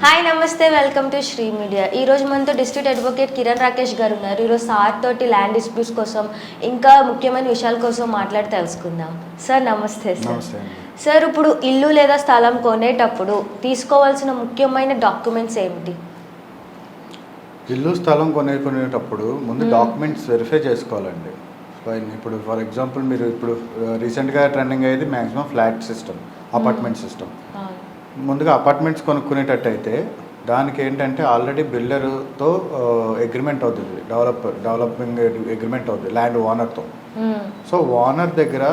Hi నమస్తే, welcome to Shri media. ఈరోజు మనతో డిస్ట్రిక్ట్ అడ్వకేట్ కిరణ్ రాకేష్ గారు ఉన్నారు. ఈరోజు సార్ తోటి ల్యాండ్ డిస్ప్యూట్స్ కోసం ఇంకా ముఖ్యమైన విషయాల కోసం మాట్లాడి తెలుసుకుందాం. సార్ నమస్తే. సార్ ఇప్పుడు ఇల్లు లేదా స్థలం కొనేటప్పుడు తీసుకోవాల్సిన ముఖ్యమైన డాక్యుమెంట్స్ ఏమిటి? ఇల్లు స్థలం కొనేటప్పుడు ముందు డాక్యుమెంట్స్ వెరిఫై చేసుకోవాలండి. ఇప్పుడు ఫర్ ఎగ్జాంపుల్ మీరు ఇప్పుడు రీసెంట్గా ట్రెండింగ్ అయ్యేది maximum flat system, apartment system. ముందుగా అపార్ట్మెంట్స్ కొనుక్కునేటట్టయితే దానికి ఏంటంటే ఆల్రెడీ బిల్డర్తో అగ్రిమెంట్ అవుతుంది, డెవలపింగ్ అగ్రిమెంట్ అవుతుంది ల్యాండ్ ఓనర్తో. సో ఓనర్ దగ్గర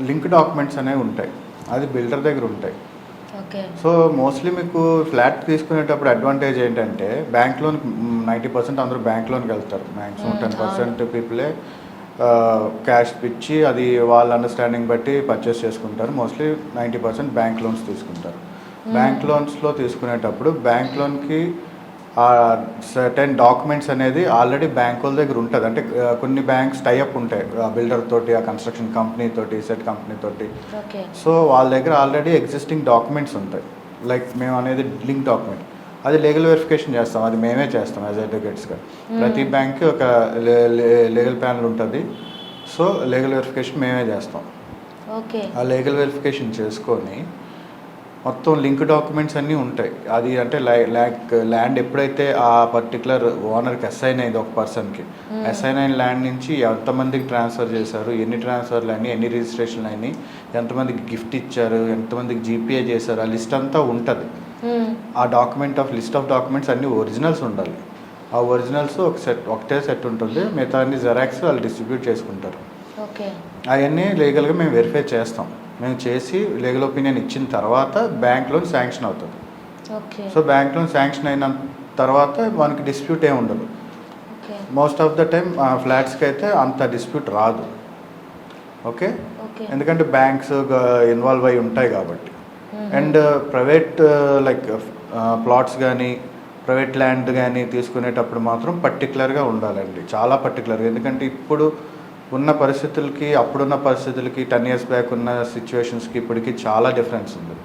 లింక్ డాక్యుమెంట్స్ అనేవి ఉంటాయి, అది బిల్డర్ దగ్గర ఉంటాయి. సో మోస్ట్లీ మీకు ఫ్లాట్ తీసుకునేటప్పుడు అడ్వాంటేజ్ ఏంటంటే బ్యాంక్ లోన్ 90% అందరూ బ్యాంక్ లోన్కి వెళ్తారు. మ్యాక్సిమం 10% పీపులే క్యాష్ ఇచ్చి అది వాళ్ళ అండర్స్టాండింగ్ బట్టి పర్చేస్ చేసుకుంటారు. మోస్ట్లీ 90% బ్యాంక్ లోన్స్ తీసుకుంటారు. బ్యాంక్ లోన్స్లో తీసుకునేటప్పుడు బ్యాంక్ లోన్కి సర్టెన్ డాక్యుమెంట్స్ అనేది ఆల్రెడీ బ్యాంక్ వాళ్ళ దగ్గర ఉంటుంది. అంటే కొన్ని బ్యాంక్స్ టైఅప్ ఉంటాయి బిల్డర్ తోటి, ఆ కన్స్ట్రక్షన్ కంపెనీ తోటి, సెట్ కంపెనీ తోటి. సో వాళ్ళ దగ్గర ఆల్రెడీ ఎగ్జిస్టింగ్ డాక్యుమెంట్స్ ఉంటాయి. లైక్ మేము అనేది లింక్ డాక్యుమెంట్, అది లీగల్ వెరిఫికేషన్ చేస్తాం, అది మేమే చేస్తాం యాజ్ అడ్వకేట్స్గా. ప్రతి బ్యాంక్కి ఒక లీగల్ ప్యానల్ ఉంటుంది. సో లీగల్ వెరిఫికేషన్ మేమే చేస్తాం. ఆ లీగల్ వెరిఫికేషన్ చేసుకొని మొత్తం లింక్ డాక్యుమెంట్స్ అన్నీ ఉంటాయి. అది అంటే ల్యాండ్ ఎప్పుడైతే ఆ పర్టికులర్ ఓనర్కి అసైన్ అయింది, ఒక పర్సన్కి అసైన్ అయిన ల్యాండ్ నుంచి ఎంతమందికి ట్రాన్స్ఫర్ చేశారు, ఎన్ని ట్రాన్స్ఫర్లు అయినాయి, ఎన్ని రిజిస్ట్రేషన్లు అయినాయి, ఎంతమందికి గిఫ్ట్ ఇచ్చారు, ఎంతమందికి జీపీఏ చేశారు, ఆ లిస్ట్ అంతా ఉంటుంది. ఆ లిస్ట్ ఆఫ్ డాక్యుమెంట్స్ అన్నీ ఒరిజినల్స్ ఉండాలి. ఆ ఒరిజినల్స్ ఒకటే సెట్ ఉంటుంది, మిగతా అన్ని జెరాక్స్ వాళ్ళు డిస్ట్రిబ్యూట్ చేసుకుంటారు. అవన్నీ లీగల్గా మేము వెరిఫై చేస్తాం. మేము చేసి లీగల్ ఒపీనియన్ ఇచ్చిన తర్వాత బ్యాంక్ లోన్ శాంక్షన్ అవుతుంది. సో బ్యాంక్ లోన్ శాంక్షన్ అయిన తర్వాత మనకి డిస్ప్యూట్ ఏమి ఉండదు. మోస్ట్ ఆఫ్ ద టైం ఫ్లాట్స్కి అయితే అంత డిస్ప్యూట్ రాదు. ఓకే, ఎందుకంటే బ్యాంక్స్ ఇన్వాల్వ్ అయి ఉంటాయి కాబట్టి. అండ్ ప్రైవేట్ లైక్ ప్లాట్స్ కానీ ప్రైవేట్ ల్యాండ్ కానీ తీసుకునేటప్పుడు మాత్రం పర్టికులర్గా ఉండాలండి, చాలా పర్టికులర్గా. ఎందుకంటే ఇప్పుడు ఉన్న పరిస్థితులకి అప్పుడున్న పరిస్థితులకి 10 years బ్యాక్ ఉన్న సిచ్యువేషన్స్కి ఇప్పటికి చాలా డిఫరెన్స్ ఉంది.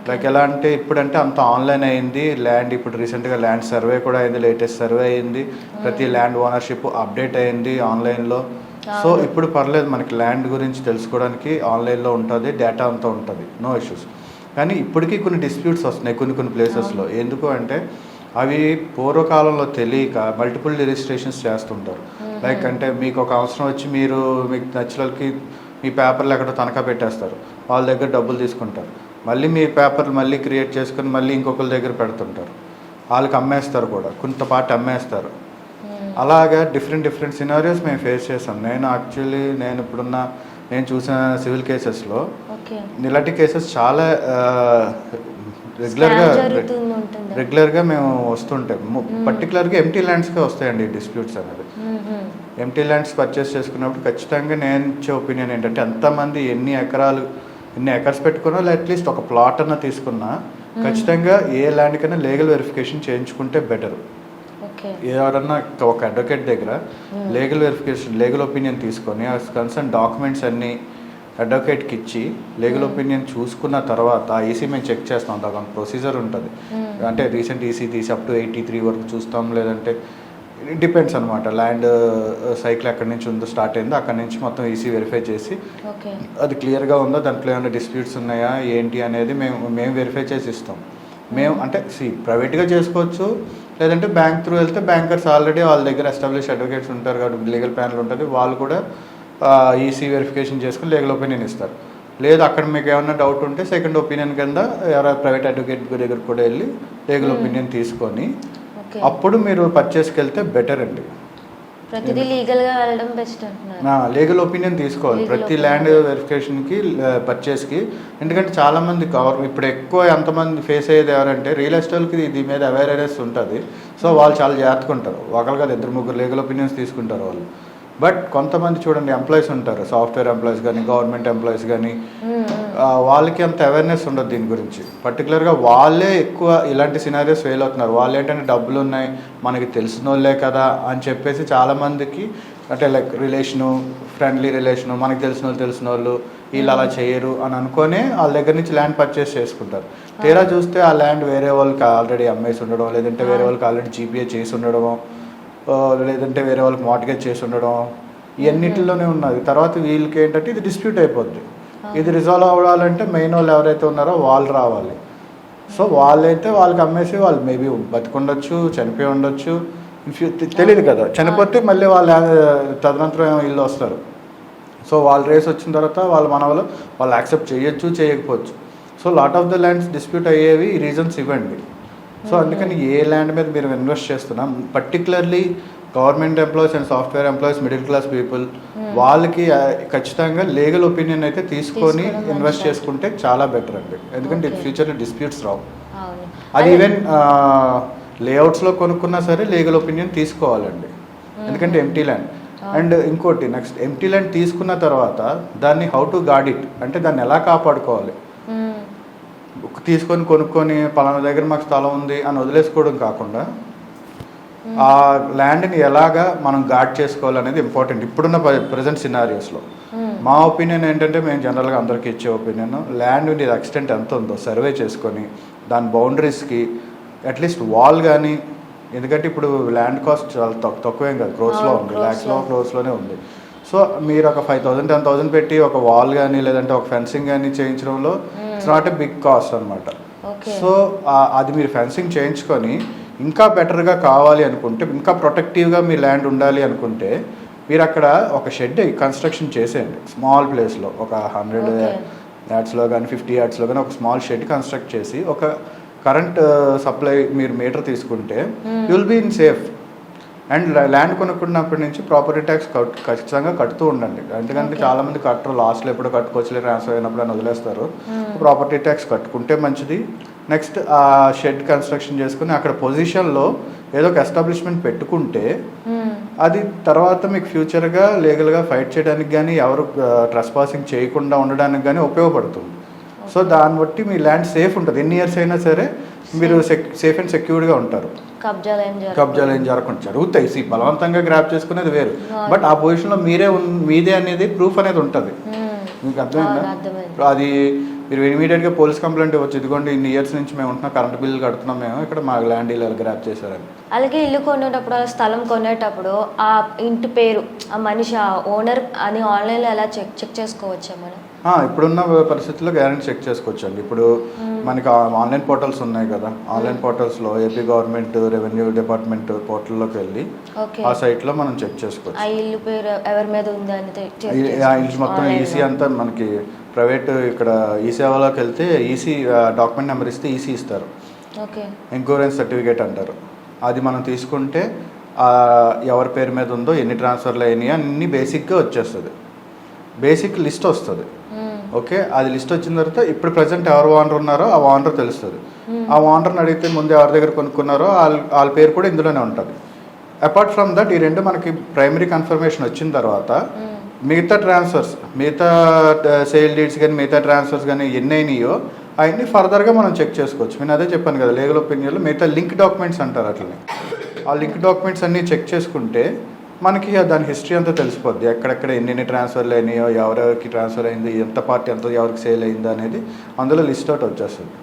లైక్ ఎలా అంటే ఇప్పుడంటే అంత ఆన్లైన్ అయింది ల్యాండ్. ఇప్పుడు రీసెంట్గా ల్యాండ్ సర్వే కూడా అయింది, లేటెస్ట్ సర్వే అయింది, ప్రతి ల్యాండ్ ఓనర్షిప్ అప్డేట్ అయింది ఆన్లైన్లో. సో ఇప్పుడు పర్లేదు, మనకి ల్యాండ్ గురించి తెలుసుకోవడానికి ఆన్లైన్లో ఉంటుంది, డేటా అంతా ఉంటుంది, నో ఇష్యూస్. కానీ ఇప్పటికీ కొన్ని డిస్ప్యూట్స్ వస్తున్నాయి కొన్ని ప్లేసెస్లో. ఎందుకు అంటే అవి పూర్వకాలంలో తెలియక మల్టిపుల్ రిజిస్ట్రేషన్స్ చేస్తుంటారు. లైక్ అంటే మీకు ఒక అవసరం వచ్చి మీకు నచ్చినకి మీ పేపర్లు ఎక్కడో తనఖా పెట్టేస్తారు, వాళ్ళ దగ్గర డబ్బులు తీసుకుంటారు, మళ్ళీ మీ పేపర్లు మళ్ళీ క్రియేట్ చేసుకుని మళ్ళీ ఇంకొకరి దగ్గర పెడుతుంటారు, వాళ్ళకి అమ్మేస్తారు కూడా, కొంత పార్ట్ అమ్మేస్తారు. అలాగా డిఫరెంట్ సినారియోస్ మేము ఫేస్ చేస్తాం. నేను చూసిన సివిల్ కేసెస్లో ఇలాంటి కేసెస్ చాలా రెగ్యులర్గా మేము వస్తుంటాం. పర్టికులర్గా ఎంటీ ల్యాండ్స్కే వస్తాయండి డిస్ప్యూట్స్ అనేది. ఎంటీ ల్యాండ్స్ పర్చేస్ చేసుకున్నప్పుడు ఖచ్చితంగా నేను ఇచ్చే ఒపీనియన్ ఏంటంటే ఎంతమంది ఎన్ని ఎకర్స్ పెట్టుకున్నా అట్లీస్ట్ ఒక ప్లాట్ అన్న తీసుకున్నా ఖచ్చితంగా ఏ ల్యాండ్ కన్నా లీగల్ వెరిఫికేషన్ చేయించుకుంటే బెటర్. ఎవరన్నా ఒక అడ్వకేట్ దగ్గర లీగల్ ఒపీనియన్ తీసుకొని ఆ కన్సర్న్ డాక్యుమెంట్స్ అన్నీ అడ్వకేట్కి ఇచ్చి లీగల్ ఒపీనియన్ చూసుకున్న తర్వాత ఈసీ మేము చెక్ చేస్తాం. దాని ప్రొసీజర్ ఉంటుంది. అంటే రీసెంట్ ఈసీ తీసి అప్ టు 83 వరకు చూస్తాం, లేదంటే డిపెండ్స్ అనమాట. ల్యాండ్ సైకిల్ ఎక్కడి నుంచి ఉందో స్టార్ట్ అయిందో అక్కడి నుంచి మొత్తం ఈసీ వెరిఫై చేసి అది క్లియర్గా ఉందో, దాంట్లో ఏమైనా డిస్ప్యూట్స్ ఉన్నాయా ఏంటి అనేది మేము వెరిఫై చేసి ఇస్తాం. మేము అంటే ప్రైవేట్గా చేసుకోవచ్చు, లేదంటే బ్యాంక్ త్రూ వెళ్తే బ్యాంకర్స్ ఆల్రెడీ వాళ్ళ దగ్గర ఎస్టాబ్లిష్ అడ్వకేట్స్ ఉంటారు కాబట్టి లీగల్ ప్యానల్ ఉంటుంది, వాళ్ళు కూడా ఈసీ వెరిఫికేషన్ చేసుకుని లీగల్ ఒపీనియన్ ఇస్తారు. లేదు అక్కడ మీకు ఏమైనా డౌట్ ఉంటే సెకండ్ ఒపీనియన్ కింద ఎవరైనా ప్రైవేట్ అడ్వకేట్ దగ్గర కూడా వెళ్ళి లీగల్ ఒపీనియన్ తీసుకొని అప్పుడు మీరు పర్చేస్కి వెళ్తే బెటర్ అండి. లీగల్ ఒపీనియన్ తీసుకోవాలి ప్రతి ల్యాండ్ వెరిఫికేషన్కి, పర్చేస్కి. ఎందుకంటే చాలామంది ఇప్పుడు ఎక్కువ ఎంతమంది ఫేస్ అయ్యేది ఎవరంటే రియల్ ఎస్టేట్కి దీని మీద అవేర్నెస్ ఉంటుంది. సో వాళ్ళు చాలా జాగ్రత్తగా ఉంటారు, ఒకరు కాదు 2-3 లీగల్ ఒపీనియన్స్ తీసుకుంటారు వాళ్ళు. బట్ కొంతమంది చూడండి ఎంప్లాయీస్ ఉంటారు, సాఫ్ట్వేర్ ఎంప్లాయీస్ కానీ గవర్నమెంట్ ఎంప్లాయీస్ కానీ, వాళ్ళకి అంత అవేర్నెస్ ఉండదు దీని గురించి. పర్టికులర్గా వాళ్ళే ఎక్కువ ఇలాంటి సినారియోస్ ఫెయిల్ అవుతున్నారు. వాళ్ళు ఏంటంటే డబ్బులు ఉన్నాయి, మనకి తెలిసిన వాళ్ళే కదా అని చెప్పేసి చాలామందికి అంటే లైక్ ఫ్రెండ్లీ రిలేషను, మనకి తెలిసిన వాళ్ళు వీళ్ళు అలా చేయరు అని అనుకొని వాళ్ళ దగ్గర నుంచి ల్యాండ్ పర్చేస్ చేసుకుంటారు. తీరా చూస్తే ఆ ల్యాండ్ వేరే వాళ్ళకి ఆల్రెడీ అమ్మేసి ఉండడం, లేదంటే వేరే వాళ్ళకి ఆల్రెడీ జీపీఏ చేసి ఉండడం, లేదంటే వేరే వాళ్ళకి మార్టిగేజ్ చేసి ఉండడం, ఇవన్నిటిలోనే ఉన్నది. తర్వాత వీళ్ళకి ఏంటంటే ఇది డిస్ప్యూట్ అయిపోద్ది. ఇది రిజాల్వ్ అవ్వాలంటే మెయిన్ వాళ్ళు ఎవరైతే ఉన్నారో వాళ్ళు రావాలి. సో వాళ్ళైతే వాళ్ళకి అమ్మేసి వాళ్ళు మేబీ బతికుండొచ్చు, చనిపోయి ఉండొచ్చు, తెలియదు కదా. చనిపోతే మళ్ళీ వాళ్ళు తదనంతరం వీళ్ళు వస్తారు. సో వాళ్ళు రేస్ వచ్చిన తర్వాత వాళ్ళ మనవలు వాళ్ళు యాక్సెప్ట్ చేయొచ్చు, చేయకపోవచ్చు. So lot of the lands dispute అయ్యేవి ఈ రీజన్స్ ఇవ్వండి. సో అందుకని ఏ ల్యాండ్ మీద మీరు ఇన్వెస్ట్ చేస్తున్నాం, particularly government employees and software employees, middle class people, వాళ్ళకి ఖచ్చితంగా లీగల్ ఒపీనియన్ అయితే తీసుకొని ఇన్వెస్ట్ చేసుకుంటే చాలా బెటర్ అండి. ఎందుకంటే ఫ్యూచర్లో డిస్ప్యూట్స్ రావు. అది ఈవెన్ లేఅవుట్స్లో కొనుక్కున్నా సరే లీగల్ ఒపీనియన్ తీసుకోవాలండి, ఎందుకంటే ఎంటీ ల్యాండ్. అండ్ ఇంకోటి నెక్స్ట్, ఎంటీ ల్యాండ్ తీసుకున్న తర్వాత దాన్ని హౌ టు గార్డ్ ఇట్, అంటే దాన్ని ఎలా కాపాడుకోవాలి. తీసుకొని కొనుక్కొని పలానా దగ్గర మాకు స్థలం ఉంది అని వదిలేసుకోవడం కాకుండా ఆ ల్యాండ్ని ఎలాగా మనం గార్డ్ చేసుకోవాలనేది ఇంపార్టెంట్ ఇప్పుడున్న ప్రజెంట్ సినారియోస్లో. మా ఒపీనియన్ ఏంటంటే, మేము జనరల్గా అందరికీ ఇచ్చే ఒపీనియన్, ల్యాండ్ ఎక్స్టెంట్ ఎంత ఉందో సర్వే చేసుకొని దాని బౌండరీస్కి అట్లీస్ట్ వాల్ కానీ, ఎందుకంటే ఇప్పుడు ల్యాండ్ కాస్ట్ చాలా తక్కువేం కాదు, క్రోర్స్లో ఉంది, ల్యాక్స్లో క్రోర్స్లోనే ఉంది. సో మీరు ఒక 5,000 10,000 పెట్టి ఒక వాల్ కానీ లేదంటే ఒక ఫెన్సింగ్ కానీ చేయించడంలో it's not a big cost అనమాట. సో అది మీరు ఫెన్సింగ్ చేయించుకొని ఇంకా బెటర్గా కావాలి అనుకుంటే, ఇంకా ప్రొటెక్టివ్గా మీ ల్యాండ్ ఉండాలి అనుకుంటే, మీరు అక్కడ ఒక షెడ్ కన్స్ట్రక్షన్ చేసేయండి స్మాల్ ప్లేస్లో. ఒక 100 యార్డ్స్లో కానీ 50 యార్డ్స్లో కానీ ఒక స్మాల్ షెడ్ కన్స్ట్రక్ట్ చేసి ఒక కరెంట్ సప్లై మీరు మీటర్ తీసుకుంటే you will be in safe. And land కొనుక్కున్నప్పటి నుంచి ప్రాపర్టీ ట్యాక్స్ ఖచ్చితంగా కడుతూ ఉండండి. ఎందుకంటే చాలామంది కట్టరు, లాస్ట్లో ఎప్పుడు కట్టుకోవచ్చు, ట్రాన్స్ఫర్ అయినప్పుడు అని వదిలేస్తారు. ప్రాపర్టీ ట్యాక్స్ కట్టుకుంటే మంచిది. నెక్స్ట్ ఆ షెడ్ కన్స్ట్రక్షన్ చేసుకుని అక్కడ పొజిషన్లో ఏదో ఒక ఎస్టాబ్లిష్మెంట్ పెట్టుకుంటే అది తర్వాత మీకు ఫ్యూచర్గా లీగల్గా ఫైట్ చేయడానికి కానీ, ఎవరు ట్రెస్పాసింగ్ చేయకుండా ఉండడానికి కానీ ఉపయోగపడుతుంది. సో దాన్ని బట్టి మీ ల్యాండ్ సేఫ్ ఉంటుంది. ఎన్ని ఇయర్స్ అయినా సరే మీరు సేఫ్ అండ్ సెక్యూర్డ్గా ఉంటారు. కబ్జాలు ఏం జరగకుండా జరుగుతాయి. బలవంతంగా గ్రాప్ చేసుకునేది వేరు, బట్ ఆ పొజిషన్లో మీదే అనేది ప్రూఫ్ అనేది ఉంటుంది. మీకు అర్థమైందా? అది మీరు ఇమీడియట్గా పోలీస్ కంప్లైంట్ ఇవ్వచ్చు, ఇదిగోండి ఇన్ని ఇయర్స్ నుంచి మేము ఉంటున్నాం, కరెంట్ బిల్లు కడుతున్నాం, మేము ఇక్కడ మా ల్యాండ్ ఇలా గ్రాప్ చేశారని. అలాగే ఇల్లు కొనేటప్పుడు, స్థలం కొనేటప్పుడు ఆ ఇంటి పేరు, ఆ మనిషి, ఆ ఓనర్ అని ఆన్లైన్లో ఎలా చెక్ చేసుకోవచ్చా మనం? ఇప్పుడున్న పరిస్థితుల్లో గ్యారెంటీ చెక్ చేసుకోవచ్చు అండి. ఇప్పుడు మనకి ఆన్లైన్ పోర్టల్స్ ఉన్నాయి కదా, ఆన్లైన్ పోర్టల్స్లో ఏపీ గవర్నమెంట్ రెవెన్యూ డిపార్ట్మెంట్ పోర్టల్లోకి వెళ్ళి ఆ సైట్లో మనం చెక్ చేసుకోవచ్చు. ఆ ఇల్లు పేరు ఎవరి మీద ఉంది అనేది, ఆ ఇల్లు మొత్తం ఈసీ అంతా మనకి ప్రైవేట్, ఇక్కడ ఈ సేవలోకి వెళ్తే ఈసీ డాక్యుమెంట్ నెంబర్ ఇస్తే ఈసీ ఇస్తారు, ఇన్సూరెన్స్ సర్టిఫికేట్ అంటారు. అది మనం తీసుకుంటే ఎవరి పేరు మీద ఉందో, ఎన్ని ట్రాన్స్ఫర్లు అయినాయో అన్నీ బేసిక్గా వచ్చేస్తుంది, బేసిక్ లిస్ట్ వస్తుంది. ఓకే, అది లిస్ట్ వచ్చిన తర్వాత ఇప్పుడు ప్రజెంట్ ఎవరు ఓనర్ ఉన్నారో ఆ ఓనర్ తెలుస్తుంది. ఆ ఓనర్ని అడిగితే ముందు ఎవరి దగ్గర కొనుక్కున్నారో వాళ్ళ పేరు కూడా ఇందులోనే ఉంటుంది. అపార్ట్ ఫ్రమ్ దట్, ఈ రెండు మనకి ప్రైమరీ కన్ఫర్మేషన్ వచ్చిన తర్వాత మిగతా ట్రాన్స్ఫర్స్, మిగతా సేల్ డీడ్స్ కానీ మిగతా ట్రాన్స్ఫర్స్ కానీ ఎన్ని అయినాయో అవన్నీ ఫర్దర్గా మనం చెక్ చేసుకోవచ్చు. నేను అదే చెప్పాను కదా, లీగల్ ఒపీనియన్లో మిగతా లింక్ డాక్యుమెంట్స్ అంటారు అట్లనే. ఆ లింక్ డాక్యుమెంట్స్ అన్నీ చెక్ చేసుకుంటే మనకి దాని హిస్టరీ అంతా తెలిసిపోద్ది. ఎక్కడెక్కడ ఎన్ని ట్రాన్స్ఫర్లు అయినాయో, ఎవరెవరికి ట్రాన్స్ఫర్ అయింది, ఎంత పార్టీ ఎంత ఎవరికి సేల్ అయిందో అనేది అందులో లిస్ట్ అవుట్ వచ్చేస్తుంది.